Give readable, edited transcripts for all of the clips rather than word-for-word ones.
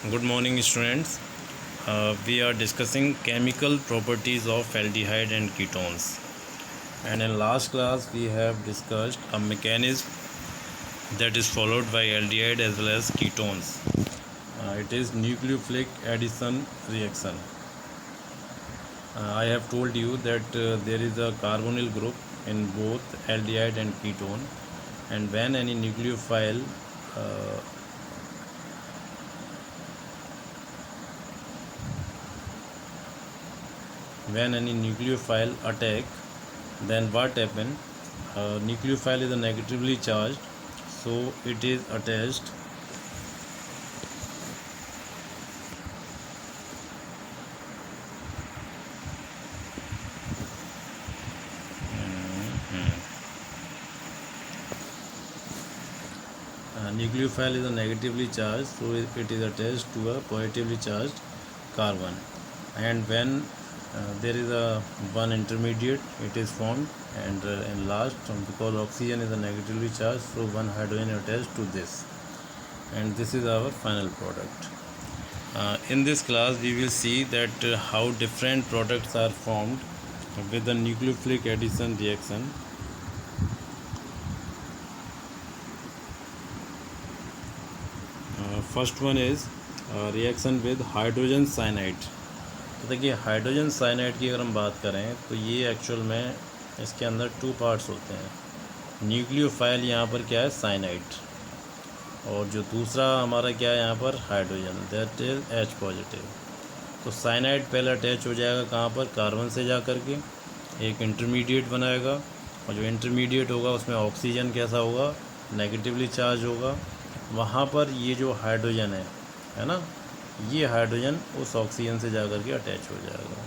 Good morning, students. We are discussing chemical properties of aldehyde and ketones. And in last class, we have discussed a mechanism that is followed by aldehyde as well as ketones. It is nucleophilic addition reaction. I have told you that there is a carbonyl group in both aldehyde and ketone, and when any nucleophile attack, then what happen? Nucleophile is negatively charged, so it is attached nucleophile is negatively charged, so it is attached to a positively charged carbon, and when there is a one intermediate, it is formed, and in last, because oxygen is negatively charged, so one hydrogen attached to this, and this is our final product. In this class we will see that how different products are formed with the nucleophilic addition reaction. First one is reaction with hydrogen cyanide. तो देखिए, hydrogen cyanide की अगर हम बात करें तो ये actual में इसके अंदर टू पार्ट्स होते हैं. न्यूक्लियोफाइल यहाँ पर क्या है, साइनाइड, और जो दूसरा हमारा क्या है यहाँ पर, hydrogen, that is H positive. तो साइनाइड पहले अटैच हो जाएगा कहाँ पर, कार्बन से जा कर के एक इंटरमीडिएट बनाएगा, और जो इंटरमीडिएट होगा उसमें ऑक्सीजन कैसा होगा, नेगेटिवली चार्ज होगा. वहाँ पर ये जो हाइड्रोजन है ना, ये हाइड्रोजन उस ऑक्सीजन से जा कर के अटैच हो जाएगा.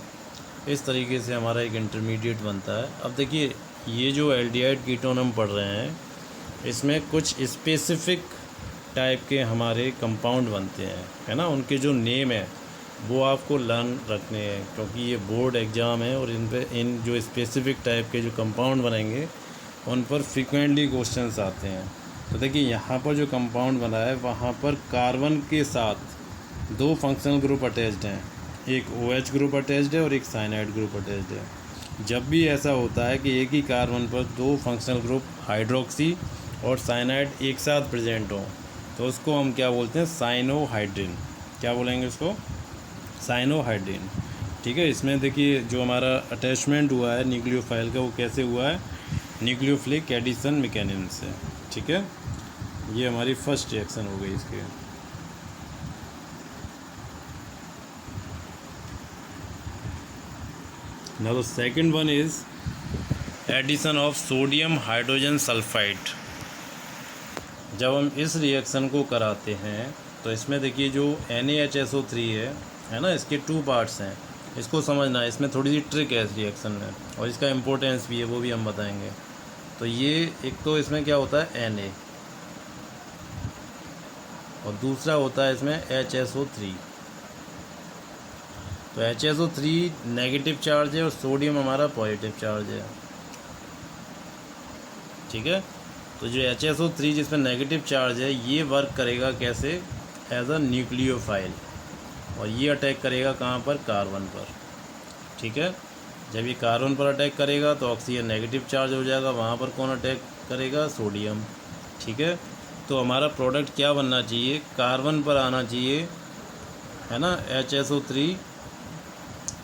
इस तरीके से हमारा एक इंटरमीडिएट बनता है. अब देखिए, ये जो एल्डिहाइड कीटोन हम पढ़ रहे हैं, इसमें कुछ स्पेसिफिक टाइप के हमारे कंपाउंड बनते हैं, है ना. उनके जो नेम है वो आपको लर्न रखने हैं, क्योंकि ये बोर्ड एग्ज़ाम है और इन जो स्पेसिफिक टाइप के जो कंपाउंड बनेंगे उन पर फ्रिक्वेंटली क्वेश्चंस आते हैं. तो देखिए, यहाँ पर जो कंपाउंड बना है वहाँ पर कार्बन के साथ दो फंक्शनल ग्रुप अटैच्ड हैं, एक OH ग्रुप अटैच्ड है और एक साइनाइड ग्रुप अटैच्ड है. जब भी ऐसा होता है कि एक ही कार्बन पर दो फंक्शनल ग्रुप हाइड्रोक्सी और साइनाइड एक साथ प्रेजेंट हों, तो उसको हम क्या बोलते हैं, साइनोहाइड्रिन. क्या बोलेंगे उसको, साइनोहाइड्रिन. ठीक है. इसमें देखिए, जो हमारा अटैचमेंट हुआ है न्यूक्लियोफाइल का, वो कैसे हुआ है, न्यूक्लियोफिलिक एडिशन मैकेनिज्म से. ठीक है, ये हमारी फर्स्ट रिएक्शन हो गई इसके. Now the second one is addition of sodium hydrogen sulphide. जब हम इस रिएक्शन को कराते हैं तो इसमें देखिए, जो NaHSO3 है ना, इसके टू पार्ट्स हैं. इसको समझना है, इसमें थोड़ी सी ट्रिक है इस रिएक्शन में, और इसका इम्पोर्टेंस भी है, वो भी हम बताएंगे. तो ये एक तो इसमें क्या होता है, Na, और दूसरा होता है इसमें HSO3. तो HSO3 नेगेटिव चार्ज है और सोडियम हमारा पॉजिटिव चार्ज है. ठीक है. तो जो HSO3 जिसमें नेगेटिव चार्ज है, ये वर्क करेगा कैसे, एज अ न्यूक्लियोफाइल, और ये अटैक करेगा कहाँ पर, कार्बन पर. ठीक है. जब ये कार्बन पर अटैक करेगा तो ऑक्सीजन नेगेटिव चार्ज हो जाएगा, वहाँ पर कौन अटैक करेगा, सोडियम. ठीक है. तो हमारा प्रोडक्ट क्या बनना चाहिए, कार्बन पर आना चाहिए, है ना, HSO3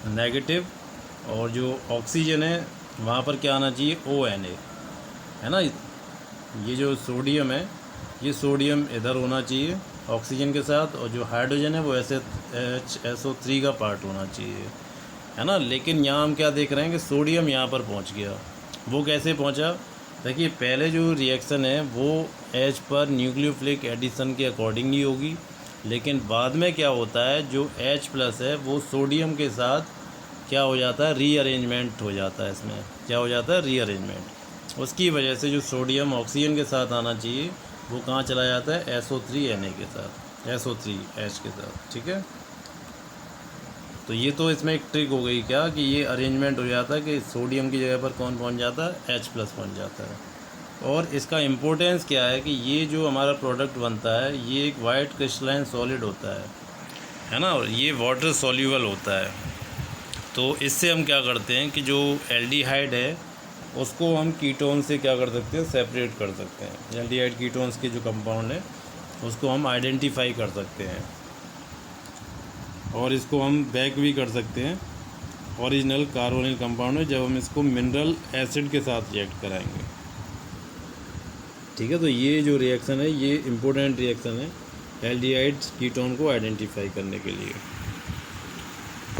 नेगेटिव, और जो ऑक्सीजन है वहाँ पर क्या आना चाहिए, ONA, है ना. ये जो सोडियम है, ये सोडियम इधर होना चाहिए ऑक्सीजन के साथ, और जो हाइड्रोजन है वो ऐसे HSO3 का पार्ट होना चाहिए, है ना. लेकिन यहाँ हम क्या देख रहे हैं कि सोडियम यहाँ पर पहुँच गया. वो कैसे पहुँचा, देखिए, पहले जो रिएक्शन है वो H पर न्यूक्लियोफिलिक एडिशन के अकॉर्डिंग ही होगी, लेकिन बाद में क्या होता है, जो H प्लस है वो सोडियम के साथ क्या हो जाता है, रीअरेंजमेंट हो जाता है. इसमें क्या हो जाता है, रीअरेंजमेंट. उसकी वजह से जो सोडियम ऑक्सीजन के साथ आना चाहिए वो कहाँ चला जाता है, SO3Na के साथ, SO3H के साथ. ठीक है. तो ये तो इसमें एक ट्रिक हो गई क्या, कि ये अरेंजमेंट हो जाता है कि सोडियम की जगह पर कौन पहुंच जाता है, H प्लस पहुँच जाता है. और इसका इम्पोर्टेंस क्या है कि ये जो हमारा प्रोडक्ट बनता है ये एक वाइट क्रिस्टलाइन सॉलिड होता है, है ना, और ये वाटर सॉल्यूबल होता है। तो इससे हम क्या करते हैं कि जो एल्डिहाइड है उसको हम कीटोन से क्या कर सकते हैं, सेपरेट कर सकते हैं। एल्डिहाइड कीटोन्स के जो कंपाउंड है उसको हम आइडेंटिफाई कर सकते हैं और इसको हम बैक भी कर सकते हैं ओरिजिनल कार्बोनिल कंपाउंड में जब हम इसको मिनरल एसिड के साथ रिएक्ट कराएंगे। ठीक है, तो ये जो रिएक्शन है ये इम्पोर्टेंट रिएक्शन है एल्डिहाइड कीटोन को आइडेंटिफाई करने के लिए।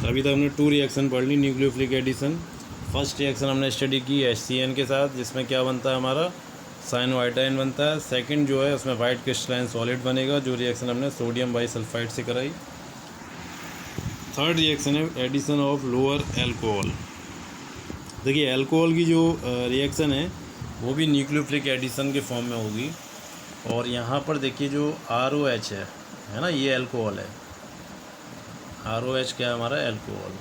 अभी तक हमने 2 रिएक्शन पढ़ ली, न्यूक्लियोफिलिक एडिशन। फर्स्ट रिएक्शन हमने स्टडी की HCN के साथ, जिसमें क्या बनता है हमारा साइनोआइटाइन बनता है। सेकंड जो है उसमें वाइट क्रिस्टलाइन सॉलिड बनेगा, जो रिएक्शन हमने सोडियम बाइसल्फाइड से कराई। थर्ड रिएक्शन है एडिशन ऑफ लोअर अल्कोहल। देखिए अल्कोहल की जो रिएक्शन है वो भी न्यूक्लियोफिलिक एडिशन के फॉर्म में होगी। और यहाँ पर देखिए जो ROH है ना, ये अल्कोहल है। ROH क्या है हमारा, अल्कोहल।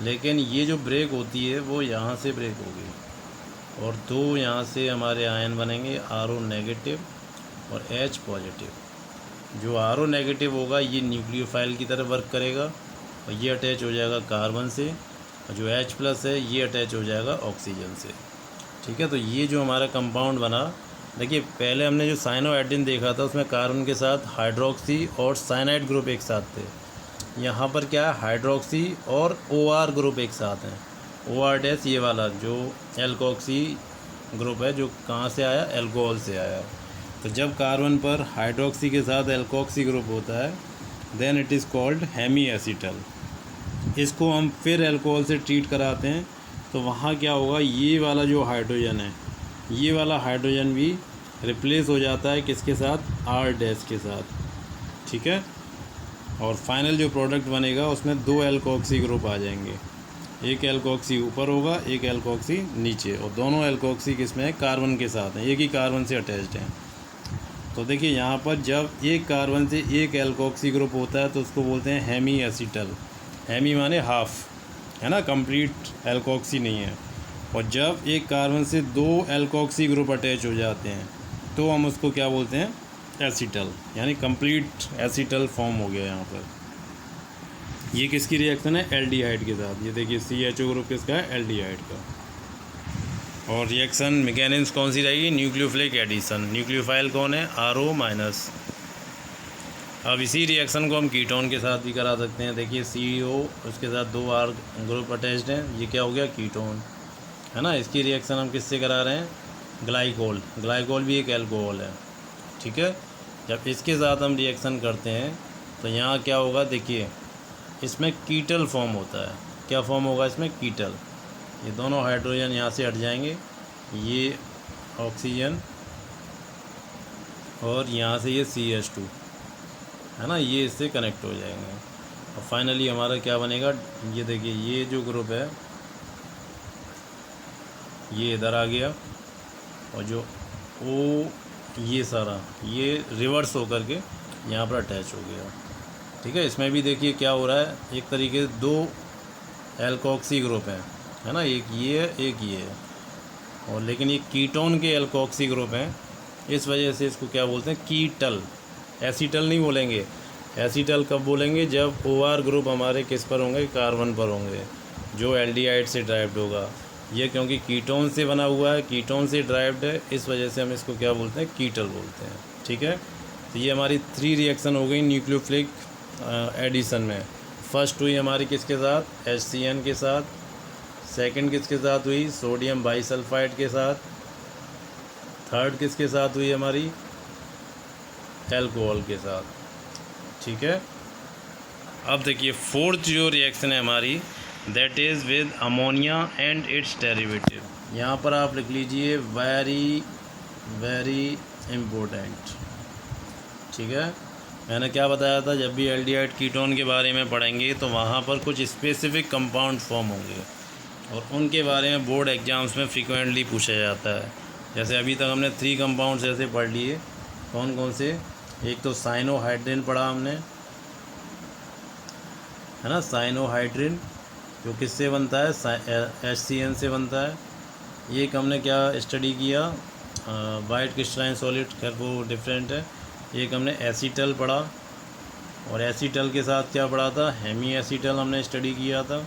लेकिन ये जो ब्रेक होती है वो यहाँ से ब्रेक होगी और 2 यहाँ से हमारे आयन बनेंगे, RO नेगेटिव और H पॉजिटिव। जो RO नेगेटिव होगा ये न्यूक्लियोफाइल की तरह वर्क करेगा और ये अटैच हो जाएगा कार्बन से, और जो H प्लस है ये अटैच हो जाएगा ऑक्सीजन से। ठीक है, तो ये जो हमारा कंपाउंड बना, देखिए पहले हमने जो साइनोआइडिन देखा था उसमें कार्बन के साथ हाइड्रोक्सी और साइनाइड ग्रुप एक साथ थे। यहाँ पर क्या है, हाइड्रोक्सी और OR ग्रुप एक साथ हैं। OR- ये वाला जो एल्कोक्सी ग्रुप है, जो कहाँ से आया, अल्कोहल से आया। तो जब कार्बन पर हाइड्रोक्सी के साथ एल्कोक्सी ग्रुप होता है then it is called hemi acetal. इसको हम फिर अल्कोहल से ट्रीट कराते हैं तो वहाँ क्या होगा, ये वाला जो हाइड्रोजन है, ये वाला हाइड्रोजन भी रिप्लेस हो जाता है किसके साथ, R- के साथ। ठीक है, और फाइनल जो प्रोडक्ट बनेगा उसमें 2 एल्कोक्सी ग्रुप आ जाएंगे। एक एल्कोक्सी ऊपर होगा, एक एल्कोक्सी नीचे, और दोनों एल्कोक्सी किसमें है, कार्बन के साथ हैं, एक ही कार्बन से अटैच्ड हैं। तो देखिए यहाँ पर जब एक कार्बन से एक एल्कोक्सी ग्रुप होता है तो उसको बोलते हैं हेमी एसीटल। हेमी माने हाफ, है ना, कंप्लीट एल्कोक्सी नहीं है। और जब एक कार्बन से 2 एल्कोक्सी ग्रुप अटैच हो जाते हैं तो हम उसको क्या बोलते हैं, एसीटल, यानी कंप्लीट एसीटल फॉर्म हो गया यहाँ पर। ये किसकी रिएक्शन है, एल्डिहाइड के साथ। ये देखिए CHO ग्रुप किसका है, एल्डिहाइड का। और रिएक्शन मैकेनिज्म कौन सी रहेगी, न्यूक्लियोफिलिक एडिशन। न्यूक्लियोफाइल कौन है, RO-। अब इसी रिएक्शन को हम कीटोन के साथ भी करा सकते हैं। देखिए CO, उसके साथ 2 R ग्रुप अटैच्ड हैं, ये क्या हो गया, कीटोन, है ना। इसकी रिएक्शन हम किससे करा रहे हैं, ग्लाइकोल। ग्लाइकोल भी एक अल्कोहल है। ठीक है, जब इसके साथ हम रिएक्शन करते हैं तो यहाँ क्या होगा, देखिए इसमें कीटल फॉर्म होता है। क्या फॉर्म होगा इसमें, कीटल। ये दोनों हाइड्रोजन यहाँ से हट जाएंगे, ये ऑक्सीजन और यहाँ से ये CH2, है ना, ये इससे कनेक्ट हो जाएंगे। और फाइनली हमारा क्या बनेगा, ये देखिए ये जो ग्रुप है ये इधर आ गया, और जो ये सारा ये रिवर्स होकर के यहाँ पर अटैच हो गया। ठीक है, इसमें भी देखिए क्या हो रहा है, एक तरीके से 2 एल्कोक्सी ग्रुप हैं, है ना, एक ये है एक ये है, और लेकिन ये कीटोन के एल्कोक्सी ग्रुप हैं, इस वजह से इसको क्या बोलते हैं, कीटल। एसीटल नहीं बोलेंगे, एसीटल कब बोलेंगे, जब OR ग्रुप हमारे किस पर होंगे, कार्बन पर होंगे, जो एल्डिहाइड से ड्राइव्ड होगा। ये क्योंकि कीटोन से बना हुआ है, कीटोन से ड्राइव्ड है, इस वजह से हम इसको क्या बोलते हैं, कीटल बोलते हैं। ठीक है, तो ये हमारी 3 रिएक्शन हो गई न्यूक्लियोफिलिक एडिशन में। फर्स्ट हुई हमारी किसके साथ, HCN के साथ। सेकंड किसके साथ हुई, सोडियम बाइसल्फाइड के साथ। थर्ड किसके साथ हुई हमारी, अल्कोहल के साथ। ठीक है, अब देखिए फोर्थ जो रिएक्शन है हमारी, that is with ammonia and it's derivative. यहाँ पर आप लिख लीजिए वेरी वेरी इम्पोर्टेंट। ठीक है, मैंने क्या बताया था, जब भी एल्डिहाइड कीटोन के बारे में पढ़ेंगे तो वहाँ पर कुछ स्पेसिफिक कंपाउंड फॉर्म होंगे और उनके बारे में बोर्ड एग्जाम्स में फ्रिक्वेंटली पूछा जाता है। जैसे अभी तक हमने 3 कंपाउंड्स ऐसे पढ़ लिए, कौन कौन से, एक तो साइनोहाइड्रिन पढ़ा हमने, है ना, साइनोहाइड्रिन जो किससे बनता है, HCN से बनता है। एक हमने क्या स्टडी किया, वाइट क्रिस्टलाइन सॉलिड, खैर वो डिफरेंट है। एक हमने एसीटल पढ़ा, और एसीटल के साथ क्या पढ़ा था, हेमी एसीटल हमने स्टडी किया था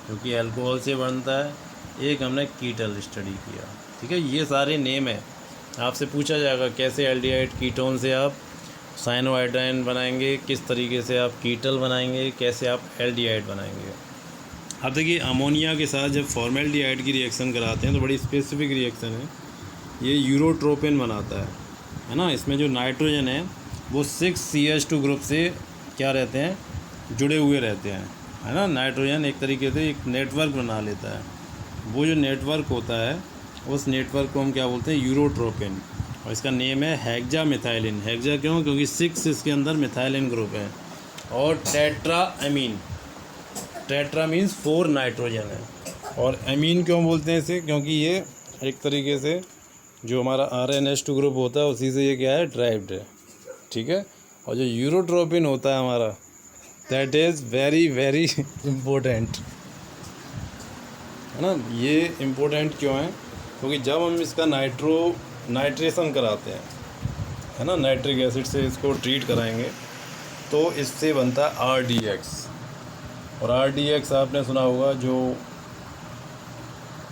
जो कि अल्कोहल से बनता है। एक हमने कीटल स्टडी किया। ठीक है, ये सारे नेम है। आपसे पूछा जाएगा कैसे एल्डिहाइड कीटोन से आप साइनोआइडाइन बनाएंगे, किस तरीके से आप कीटल बनाएंगे, कैसे आप एल्डिहाइड बनाएंगे। अब देखिए अमोनिया के साथ जब फॉर्मेल्डिहाइड की रिएक्शन कराते हैं तो बड़ी स्पेसिफिक रिएक्शन है, ये यूरोट्रोपिन बनाता है ना। इसमें जो नाइट्रोजन है वो 6CH2 ग्रुप से क्या रहते हैं, जुड़े हुए रहते हैं, है ना। नाइट्रोजन एक तरीके से एक नेटवर्क बना लेता है। वो जो नेटवर्क होता है उस नेटवर्क को हम क्या बोलते हैं, यूरोट्रोपिन, और इसका नेम है हेक्सा मिथाइलिन। हेक्सा क्यों, क्योंकि 6 इसके अंदर मिथाइलिन ग्रुप है। और tetra amine, tetra means 4 nitrogen है। और अमीन क्यों बोलते हैं इसे, क्योंकि ये एक तरीके से जो हमारा RnH2 ग्रुप होता है उसी से ये क्या है, ड्राइव्ड है। ठीक है, और जो यूरोट्रोपिन होता है हमारा, that is very very important, है ना। ये इम्पोर्टेंट क्यों है, क्योंकि जब हम इसका नाइट्रेशन कराते हैं, है ना, नाइट्रिक एसिड से इसको ट्रीट कराएंगे तो इससे बनता है RDX। और RDX आपने सुना होगा, जो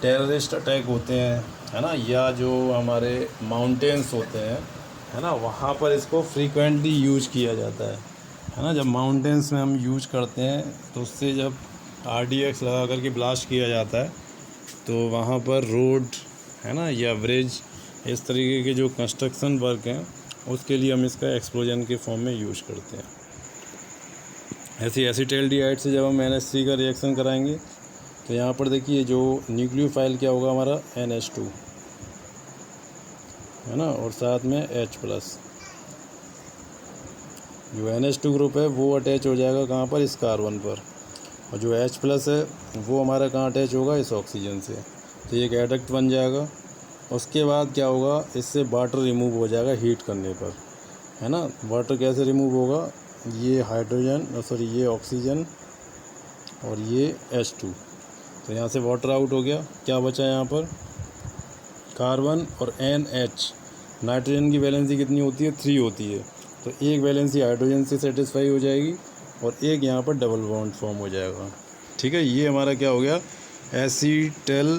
टेररिस्ट अटैक होते हैं, है ना, या जो हमारे माउंटेन्स होते हैं, है ना, वहाँ पर इसको फ्रीक्वेंटली यूज किया जाता है ना। जब माउंटेन्स में हम यूज करते हैं तो उससे जब RDX लगा करके ब्लास्ट किया जाता है तो वहाँ पर रोड, है ना, या ब्रिज, इस तरीके के जो कंस्ट्रक्शन वर्क हैं उसके लिए हम इसका एक्सप्लोजन के फॉर्म में यूज करते हैं। ऐसी एसीटल्डिहाइड से जब हम NH3 का रिएक्शन कराएंगे तो यहाँ पर देखिए जो न्यूक्लियोफाइल क्या होगा हमारा, NH2, है ना, और साथ में H+। जो NH2 ग्रुप है वो अटैच हो जाएगा कहाँ पर, इस कार्बन पर, और जो H+ है वो हमारा कहाँ अटैच होगा, इस ऑक्सीजन से। तो ये एक एडक्ट बन जाएगा। उसके बाद क्या होगा, इससे वाटर रिमूव हो जाएगा हीट करने पर, है ना। वाटर कैसे रिमूव होगा, ये हाइड्रोजन सॉरी ये ऑक्सीजन और ये H2, तो यहाँ से वाटर आउट हो गया। क्या बचा यहाँ पर, कार्बन और NH। नाइट्रोजन की वैलेंसी कितनी होती है, 3 होती है, तो एक वैलेंसी हाइड्रोजन से सेटिस्फाई हो जाएगी और एक यहाँ पर डबल बॉन्ड फॉर्म हो जाएगा। ठीक है, ये हमारा क्या हो गया, एसीटल्डिमाइन,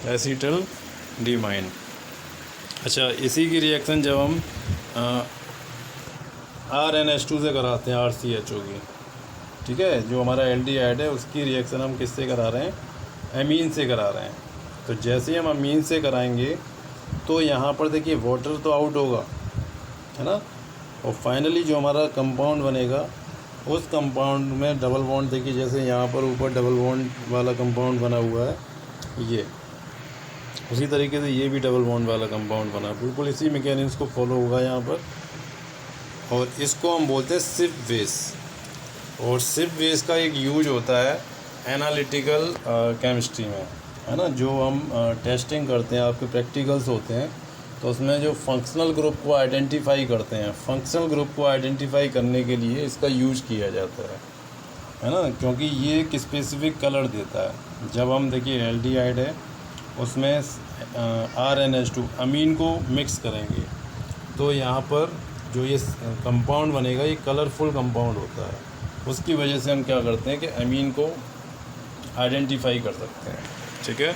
एसीटल्डिमाइन। अच्छा, इसी की रिएक्शन जब हम RnH2 से कराते हैं, RCHO की, ठीक है, जो हमारा एल्डिहाइड है उसकी रिएक्शन हम किससे करा रहे हैं, अमीन से करा रहे हैं। तो जैसे ही हम अमीन से कराएंगे तो यहाँ पर देखिए वाटर तो आउट होगा, है ना, और फाइनली जो हमारा कंपाउंड बनेगा उस कंपाउंड में डबल बॉन्ड, देखिए जैसे यहाँ पर ऊपर डबल बॉन्ड वाला कंपाउंड बना हुआ है, ये उसी तरीके से ये भी डबल बॉन्ड वाला कंपाउंड बना, बिल्कुल इसी मैकेनिज्म को फॉलो होगा यहाँ पर। और इसको हम बोलते हैं सिप बेस। और सिप बेस का एक यूज होता है एनालिटिकल केमिस्ट्री में, है ना। जो हम टेस्टिंग करते हैं, आपके प्रैक्टिकल्स होते हैं, तो उसमें जो फंक्शनल ग्रुप को आइडेंटिफाई करते हैं, फंक्शनल ग्रुप को आइडेंटिफाई करने के लिए इसका यूज किया जाता है ना, क्योंकि ये एक स्पेसिफिक कलर देता है। जब हम देखिए एल्डिहाइड है उसमें RnH2 अमीन को मिक्स करेंगे तो यहाँ पर जो ये कंपाउंड बनेगा ये कलरफुल कंपाउंड होता है। उसकी वजह से हम क्या करते हैं कि अमीन को आइडेंटिफाई कर सकते हैं। ठीक है,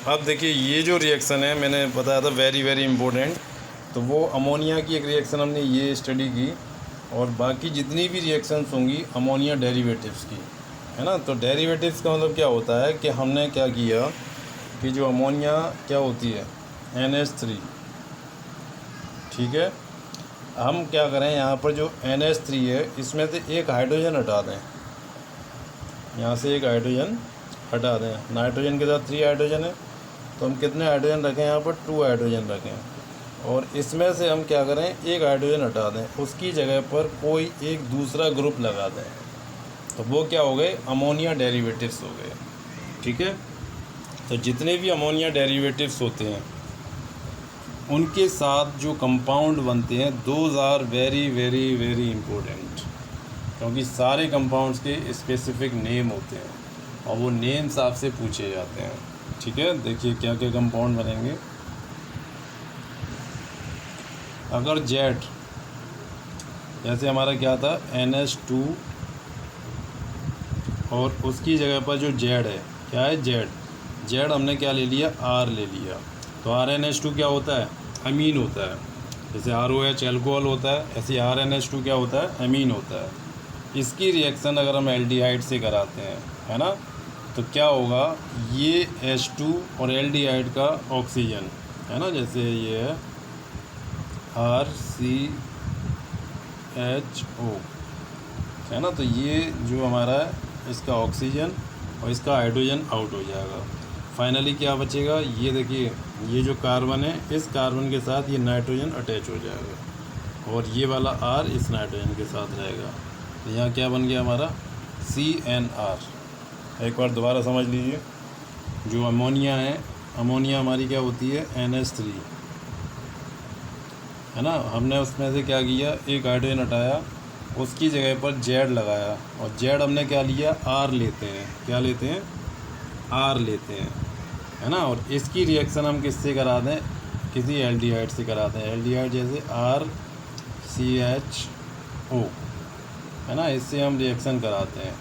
अब देखिए ये जो रिएक्शन है मैंने बताया था वेरी वेरी इंपॉर्टेंट, तो वो अमोनिया की एक रिएक्शन हमने ये स्टडी की, और बाकी जितनी भी रिएक्शंस होंगी अमोनिया डेरिवेटिव्स की, है ना। तो डेरिवेटिव्स का मतलब क्या होता है कि हमने क्या किया कि जो अमोनिया क्या होती है NH3, ठीक है, हम क्या करें यहाँ पर जो NH3 है इसमें से एक हाइड्रोजन हटा दें, यहाँ से एक हाइड्रोजन हटा दें। नाइट्रोजन के साथ 3 हाइड्रोजन है, तो हम कितने हाइड्रोजन रखें यहाँ पर, 2 हाइड्रोजन रखें। और इसमें से हम क्या करें, एक हाइड्रोजन हटा दें, उसकी जगह पर कोई एक दूसरा ग्रुप लगा दें, तो वो क्या हो गए, अमोनिया डेरिवेटिव्स हो गए। ठीक है, तो जितने भी अमोनिया डेरिवेटिव्स होते हैं उनके साथ जो कंपाउंड बनते हैं, those are very very very important, क्योंकि सारे कंपाउंड्स के स्पेसिफिक नेम होते हैं और वो नेम्स आपसे पूछे जाते हैं। ठीक है, देखिए क्या क्या कंपाउंड बनेंगे। अगर जेड, जैसे हमारा क्या था NH2 और उसकी जगह पर जो जेड है, क्या है जेड हमने क्या ले लिया, R ले लिया, तो RNH2 क्या होता है, अमीन होता है। जैसे ROH एल्कोहल होता है, ऐसे RNH2 क्या होता है, अमीन होता है। इसकी रिएक्शन अगर हम एल्डिहाइड से कराते हैं, है ना, तो क्या होगा, ये H2 और एल्डिहाइड का ऑक्सीजन, है ना, जैसे ये है RCHO, है ना, तो ये जो हमारा है इसका ऑक्सीजन और इसका हाइड्रोजन आउट हो जाएगा। फाइनली क्या बचेगा, ये देखिए, ये जो कार्बन है इस कार्बन के साथ ये नाइट्रोजन अटैच हो जाएगा और ये वाला R इस नाइट्रोजन के साथ रहेगा। तो यहाँ क्या बन गया हमारा CNR। एक बार दोबारा समझ लीजिए, जो अमोनिया है, अमोनिया हमारी क्या होती है NH3, है ना, हमने उसमें से क्या किया, एक हाइड्रोजन हटाया, उसकी जगह पर जेड लगाया और जेड हमने क्या लिया, R लेते हैं, क्या लेते हैं, R लेते हैं, है ना, और इसकी रिएक्शन हम किससे करा दें, किसी एल्डिहाइड से कराते हैं, एल्डिहाइड जैसे RCHO, है ना, इससे हम रिएक्शन कराते हैं।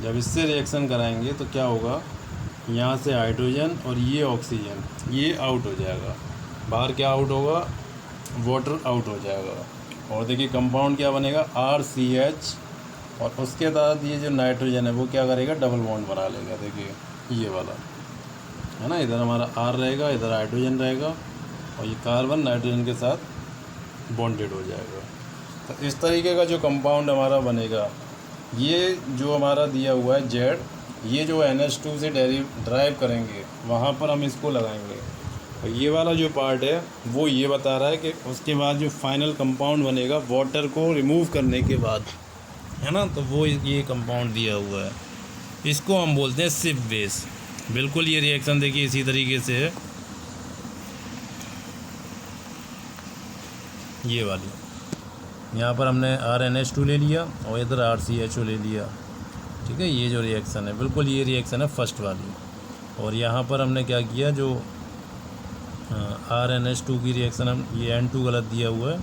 जब इससे रिएक्शन कराएंगे तो क्या होगा, यहाँ से हाइड्रोजन और ये ऑक्सीजन ये आउट हो जाएगा, बाहर क्या आउट होगा, वाटर आउट हो जाएगा। और देखिए कंपाउंड क्या बनेगा, RCH, और उसके बाद ये जो नाइट्रोजन है वो क्या करेगा, डबल बॉन्ड बना लेगा। देखिए ये वाला, है ना, इधर हमारा R रहेगा, इधर हाइड्रोजन रहेगा और ये कार्बन नाइट्रोजन के साथ बॉन्डेड हो जाएगा। तो इस तरीके का जो कंपाउंड हमारा बनेगा, ये जो हमारा दिया हुआ है जेड, ये जो NH2 से ड्राइव करेंगे वहाँ पर हम इसको लगाएंगे। और ये वाला जो पार्ट है वो ये बता रहा है कि उसके बाद जो फाइनल कंपाउंड बनेगा वाटर को रिमूव करने के बाद, है ना, तो वो ये कंपाउंड दिया हुआ है, इसको हम बोलते हैं सिप बेस। बिल्कुल ये रिएक्शन देखिए इसी तरीके से है, ये वाली, यहाँ पर हमने RNH2 ले लिया और इधर RCHO ले लिया, ठीक है, ये जो रिएक्शन है बिल्कुल ये रिएक्शन है फर्स्ट वाली। और यहाँ पर हमने क्या किया, जो RNH2 की रिएक्शन, हम ये N2 गलत दिया हुआ है,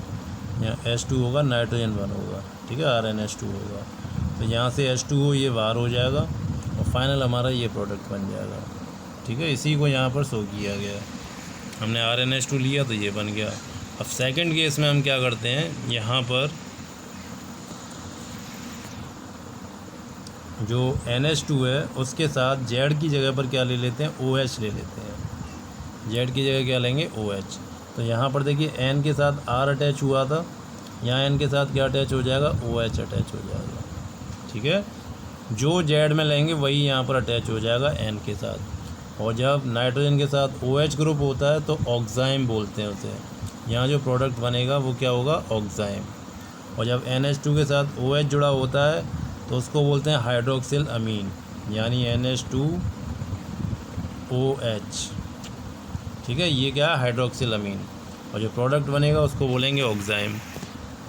यहाँ H2 होगा, नाइट्रोजन 1 होगा, ठीक है, RNH2 होगा, तो यहाँ से H2O ये बाहर हो जाएगा और फाइनल हमारा ये प्रोडक्ट बन जाएगा, ठीक है। इसी को यहाँ पर शो किया गया है, हमने RNH2 लिया तो ये बन गया। अब सेकंड केस में हम क्या करते हैं, यहाँ पर जो NH2 है उसके साथ जेड की जगह पर क्या ले लेते हैं, OH ले लेते हैं, जेड की जगह क्या लेंगे, OH। तो यहाँ पर देखिए N के साथ R अटैच हुआ था, यहाँ N के साथ क्या अटैच हो जाएगा, OH अटैच हो जाएगा, ठीक है। जो जेड में लेंगे वही यहाँ पर अटैच हो जाएगा N के साथ। और जब नाइट्रोजन के साथ OH ग्रुप होता है तो ऑक्साइम बोलते हैं उसे, यहाँ जो प्रोडक्ट बनेगा वो क्या होगा, ऑक्साइम। और जब NH2 के साथ OH जुड़ा होता है तो उसको बोलते हैं हाइड्रोक्सिल अमीन, यानी NH2OH, ठीक है, ये क्या है, हाइड्रोक्सिल अमीन। और जो प्रोडक्ट बनेगा उसको बोलेंगे ऑक्साइम।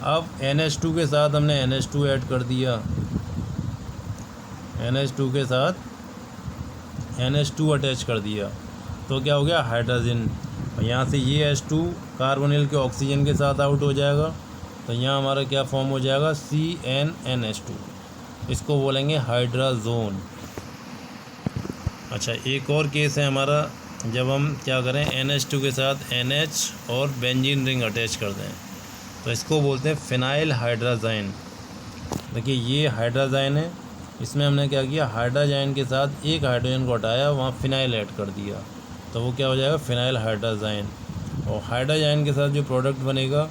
अब NH2 के साथ हमने NH2 ऐड कर दिया, NH2 के साथ NH2 अटैच कर दिया तो क्या हो गया, हाइड्रोजन। और यहाँ से ये H2 कार्बोनिल के ऑक्सीजन के साथ आउट हो जाएगा, तो यहाँ हमारा क्या फॉर्म हो जाएगा, CnNH2, इसको बोलेंगे हाइड्राजोन। अच्छा, एक और केस है हमारा, जब हम क्या करें, NH2 के साथ NH और बेंजीन रिंग अटैच कर दें तो इसको बोलते हैं फिनाइल हाइड्राजाइन। देखिए ये हाइड्राजाइन है, इसमें हमने क्या किया, हाइड्राजाइन के साथ एक हाइड्रोजन को हटाया, वहाँ फिनाइल ऐड कर दिया, तो वो क्या हो जाएगा, फिनाइल हाइड्राजाइन। और हाइड्राजाइन के साथ जो प्रोडक्ट बनेगा,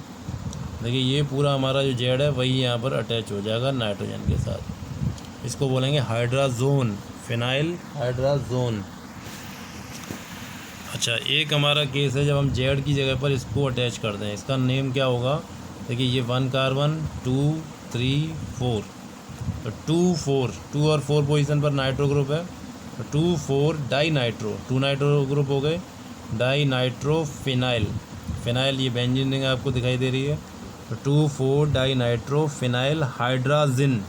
देखिए ये पूरा हमारा जो जेड है वही यहाँ पर अटैच हो जाएगा नाइट्रोजन के साथ, इसको बोलेंगे हाइड्राजोन, फिनाइल हाइड्राजोन। अच्छा, एक हमारा केस है जब हम जेड की जगह पर इसको अटैच कर दें, इसका नेम क्या होगा, देखिए ये 1 कार्बन 2 3 4, तो 2 और 4 पोजीशन पर नाइट्रो ग्रुप है, तो 2 4 डाई नाइट्रो, 2 नाइट्रो ग्रुप हो गए, डाई नाइट्रो फिनाइल, फिनाइल ये बेंजीन रिंग आपको दिखाई दे रही है, तो 2 4 डाई नाइट्रो फिनाइल हाइड्राजिन,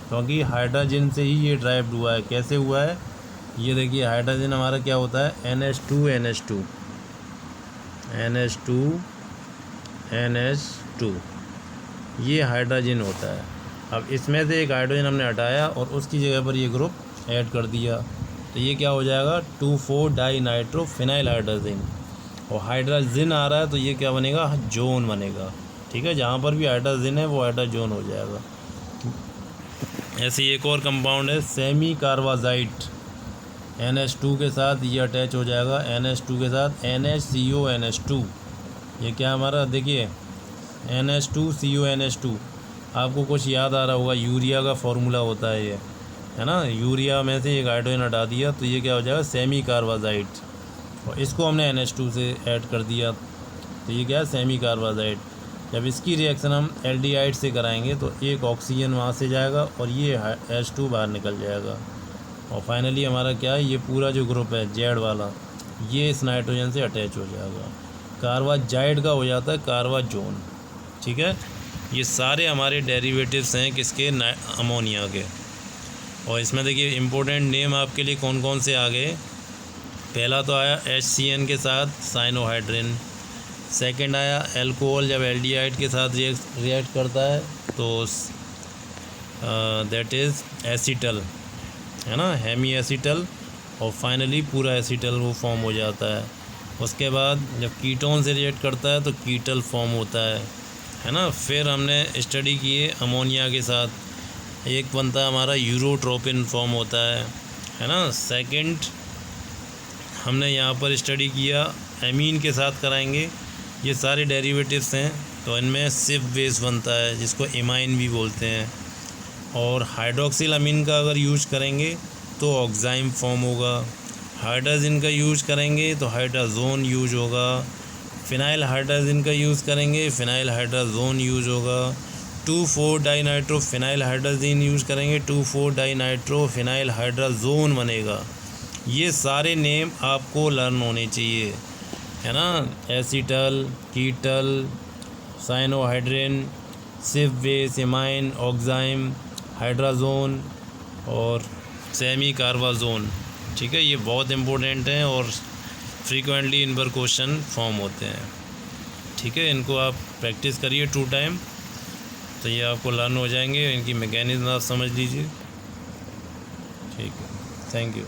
क्योंकि हाइड्रोजन से ही ये ड्राइव हुआ है। कैसे हुआ है, ये देखिए हाइड्रोजन हमारा क्या होता है, NH2 NH2, ये हाइड्रोजन होता है। अब इसमें से एक हाइड्रोजन हमने हटाया और उसकी जगह पर ये ग्रुप ऐड कर दिया, तो ये क्या हो जाएगा 2,4 डाई नाइट्रो फिनाइल हाइड्रोजन। और हाइड्रोजन आ रहा है तो ये क्या बनेगा, जोन बनेगा। ठीक है, जहाँ पर भी हाइड्रोजन है वो हाइड्रोजोन हो जाएगा। ऐसे एक और कंपाउंड है सेमी कार्बाजाइट, NH2 के साथ ये अटैच हो जाएगा, NH2 के साथ NHCONH2। ये क्या हमारा देखिए NH2CONH2, आपको कुछ याद आ रहा होगा, यूरिया का फॉर्मूला होता है ये, है ना। यूरिया में से एक हाइड्रोजन हटा दिया तो ये क्या हो जाएगा सेमी कार्बाजाइट, और इसको हमने NH2 से ऐड कर दिया तो ये क्या है सेमी कार्बाजाइट। जब इसकी रिएक्शन हम एल्डिहाइड से कराएंगे तो एक ऑक्सीजन वहाँ से जाएगा और ये H2 बाहर निकल जाएगा, और फाइनली हमारा क्या है, ये पूरा जो ग्रुप है जेड वाला, ये इस नाइट्रोजन से अटैच हो जाएगा, कार्बाजाइड का हो जाता है कार्बाजोन। ठीक है, ये सारे हमारे डेरिवेटिव्स हैं किसके, अमोनिया के। और इसमें देखिए इम्पोर्टेंट नेम आपके लिए कौन कौन से आ गए। पहला तो आया HCN के साथ साइनोहाइड्रिन, सेकंड आया अल्कोहल जब एल्डिहाइड के साथ रिएक्ट करता है तो दैट इज़ एसीटल, है ना, हेमी एसीटल, और फाइनली पूरा एसीटल वो फॉर्म हो जाता है। उसके बाद जब कीटोन से रिएक्ट करता है तो कीटल फॉर्म होता है ना। फिर हमने स्टडी किए अमोनिया के साथ, एक बनता है हमारा यूरोट्रोपिन फॉर्म होता है ना। सेकंड हमने यहाँ पर स्टडी किया एमीन के साथ कराएंगे, ये सारे डेरिवेटिव्स हैं तो इनमें सिप बेस बनता है जिसको इमाइन भी बोलते हैं। और हाइड्रोक्सिल अमीन का अगर यूज करेंगे तो ऑक्साइम फॉर्म होगा, हाइड्रोजन का यूज करेंगे तो हाइड्रोजोन यूज होगा, फिनाइल हाइड्रोजन का यूज़ करेंगे फिनाइल हाइड्रोजोन यूज होगा, 2,4 di nitro phenyl hydrogen use करेंगे 2,4 डाई नाइट्रो फिनाइल हाइड्रोजोन बनेगा। ये सारे नेम आपको लर्न होने चाहिए, है ना। Acetal, ketal, cyanohydrin, Schiff base, imine, oxime, hydrazone और सेमी कार्बाजोन। ठीक है, ये बहुत इंपॉर्टेंट हैं और फ्रीक्वेंटली इन पर क्वेश्चन फॉर्म होते हैं। ठीक है, इनको आप प्रैक्टिस करिए 2 टाइम तो ये आपको लर्न हो जाएंगे, इनकी मैकेनिज्म आप समझ लीजिए। ठीक है, थैंक यू।